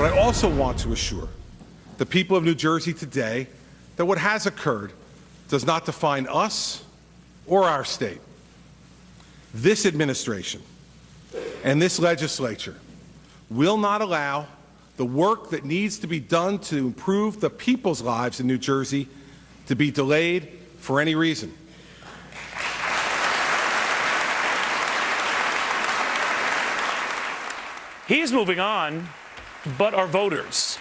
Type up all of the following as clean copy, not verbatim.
But I also want to assure the people of New Jersey today that what has occurred does not define us or our state. This administration and this legislature will not allow the work that needs to be done to improve the people's lives in New Jersey to be delayed for any reason. He's moving on, but our voters.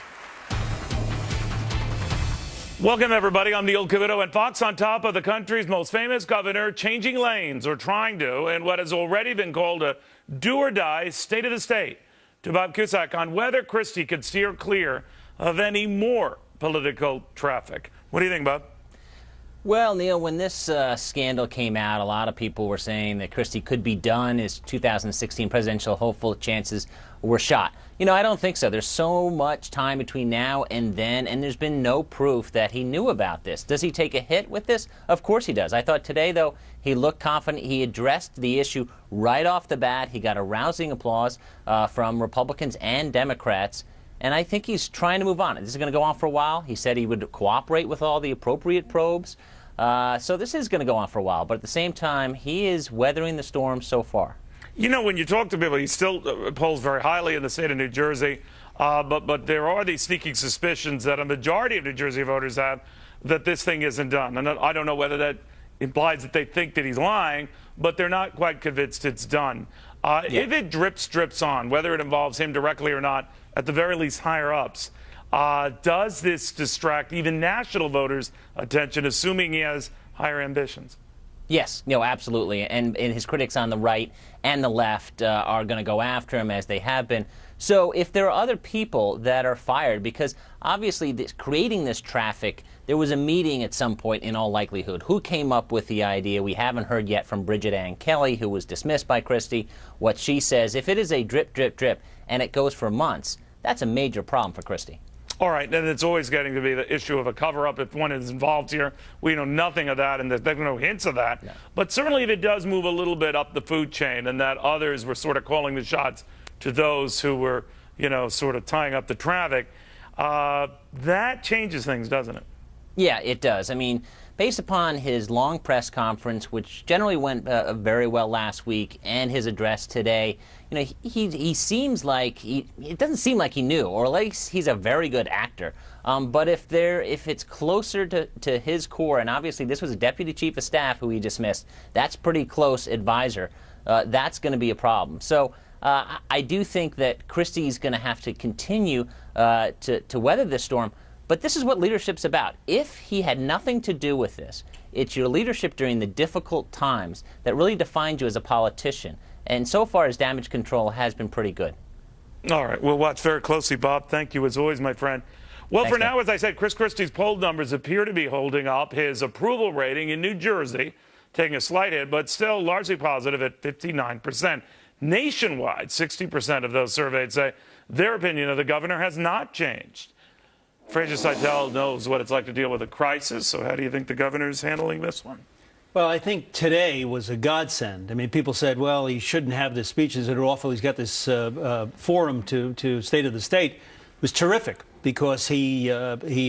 Welcome, everybody. I'm Neil Cavuto, and Fox on top of the country's most famous governor changing lanes, or trying to, in what has already been called a do-or-die state of the state. To Bob Cusack on whether Christie could steer clear of any more political traffic. What do you think, Bob? Well, Neil, when this scandal came out, a lot of people were saying that Christie could be done. His 2016 presidential hopeful chances were shot. You know, I don't think so. There's so much time between now and then, and there's been no proof that he knew about this. Does he take a hit with this? Of course he does. I thought today, though, he looked confident. He addressed the issue right off the bat. He got a rousing applause from Republicans and Democrats. And I think he's trying to move on. This is going to go on for a while. He said he would cooperate with all the appropriate probes. So this is going to go on for a while. But at the same time, he is weathering the storm so far. You know, when you talk to people, he still polls very highly in the state of New Jersey. But there are these sneaking suspicions that a majority of New Jersey voters have that this thing isn't done. And I don't know whether that implies that they think that he's lying, but they're not quite convinced it's done. If it drips on, whether it involves him directly or not, at the very least higher ups, does this distract even national voters' attention, assuming he has higher ambitions? Yes, no, absolutely. And his critics on the right and the left are going to go after him, as they have been. So if there are other people that are fired, because obviously creating this traffic, there was a meeting at some point in all likelihood. Who came up with the idea? We haven't heard yet from Bridget Ann Kelly, who was dismissed by Christie, what she says. If it is a drip, drip, drip, and it goes for months, that's a major problem for Christie. All right, and it's always getting to be the issue of a cover-up if one is involved here. We know nothing of that, and there's no hints of that. No. But certainly if it does move a little bit up the food chain and that others were sort of calling the shots to those who were, you know, sort of tying up the traffic, that changes things, doesn't it? Yeah, it does. I mean, based upon his long press conference, which generally went very well last week, and his address today, you know, he seems like it doesn't seem like he knew, or at least he's a very good actor. But if it's closer to his core, and obviously this was a deputy chief of staff who he dismissed, that's pretty close advisor. That's going to be a problem. So I do think that Christie's going to have to continue to weather this storm. But this is what leadership's about. If he had nothing to do with this, it's your leadership during the difficult times that really defines you as a politician. And so far, his damage control has been pretty good. All right. We'll watch very closely, Bob. Thank you, as always, my friend. Well, thanks, for now, as I said, Chris Christie's poll numbers appear to be holding up. His approval rating in New Jersey taking a slight hit, but still largely positive at 59%. Nationwide, 60% of those surveyed say their opinion of the governor has not changed. Fraser Seitel knows what it's like to deal with a crisis, so how do you think the governor's handling this one? Well, I think today was a godsend. I mean, people said, well, he shouldn't have the speeches that are awful. He's got this forum to State of the State. It was terrific because he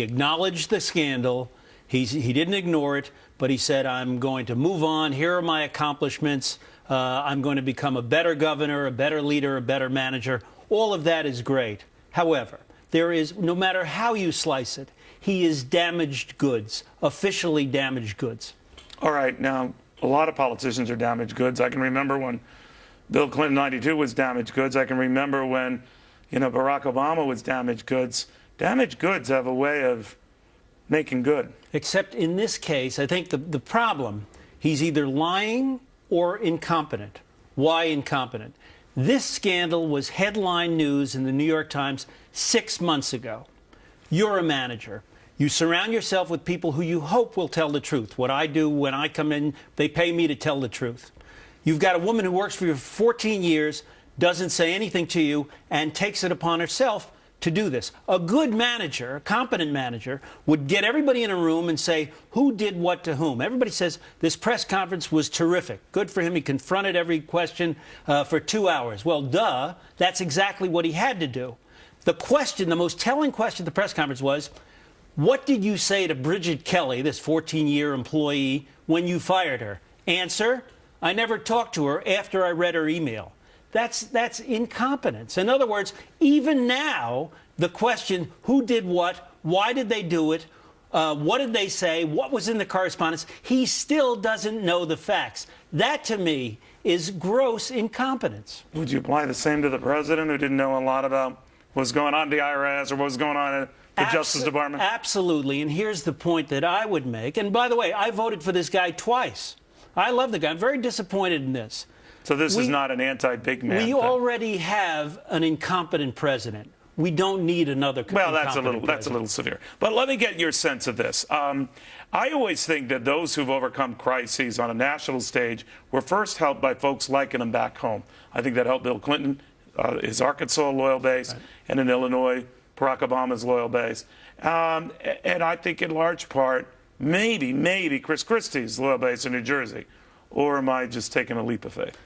acknowledged the scandal. He didn't ignore it, but he said, I'm going to move on. Here are my accomplishments. I'm going to become a better governor, a better leader, a better manager. All of that is great. However, there is, no matter how you slice it, he is damaged goods, officially damaged goods. All right. Now, a lot of politicians are damaged goods. I can remember when Bill Clinton, 92, was damaged goods. I can remember when, you know, Barack Obama was damaged goods. Damaged goods have a way of making good. Except in this case, I think the problem, he's either lying or incompetent. Why incompetent? This scandal was headline news in the New York Times 6 months ago. You're a manager. You surround yourself with people who you hope will tell the truth. What I do when I come in, they pay me to tell the truth. You've got a woman who works for you for 14 years, doesn't say anything to you, and takes it upon herself to do this. A good manager, a competent manager, would get everybody in a room and say, who did what to whom? Everybody says this press conference was terrific. Good for him. He confronted every question for 2 hours. Well, duh, that's exactly what he had to do. The question, the most telling question at the press conference was, what did you say to Bridget Kelly, this 14-year employee, when you fired her? Answer, I never talked to her after I read her email. That's incompetence. In other words, even now, the question, who did what, why did they do it, what did they say, what was in the correspondence, he still doesn't know the facts. That, to me, is gross incompetence. Would you apply the same to the president, who didn't know a lot about what's going on at the IRS or what was going on at the Justice Department? Absolutely. And here's the point that I would make. And by the way, I voted for this guy twice. I love the guy. I'm very disappointed in this. So this is not an anti-big man thing. Already have an incompetent president. We don't need another. Well, that's a little severe. But let me get your sense of this. I always think that those who've overcome crises on a national stage were first helped by folks like them back home. I think that helped Bill Clinton, his Arkansas loyal base, and in Illinois, Barack Obama's loyal base. And I think in large part, maybe Chris Christie's loyal base in New Jersey. Or am I just taking a leap of faith?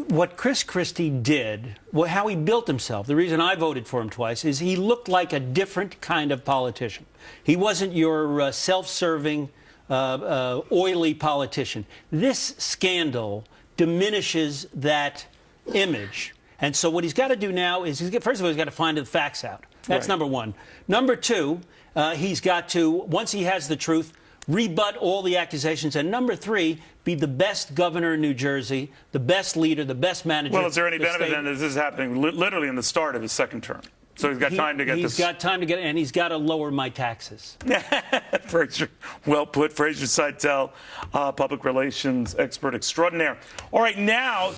What Chris Christie did, how he built himself, the reason I voted for him twice, is he looked like a different kind of politician. He wasn't your self-serving, oily politician. This scandal diminishes that image. And so what he's got to do now is, first of all, he's got to find the facts out. That's right. Number one. Number two, he's got to, once he has the truth, rebut all the accusations. And number three, be the best governor in New Jersey, the best leader, the best manager. Well, is there any benefit then that this is happening literally in the start of his second term? So he's got time to get this. He's got time to get, and he's got to lower my taxes. Fraser, well put. Fraser Seitel, public relations expert extraordinaire. All right, now.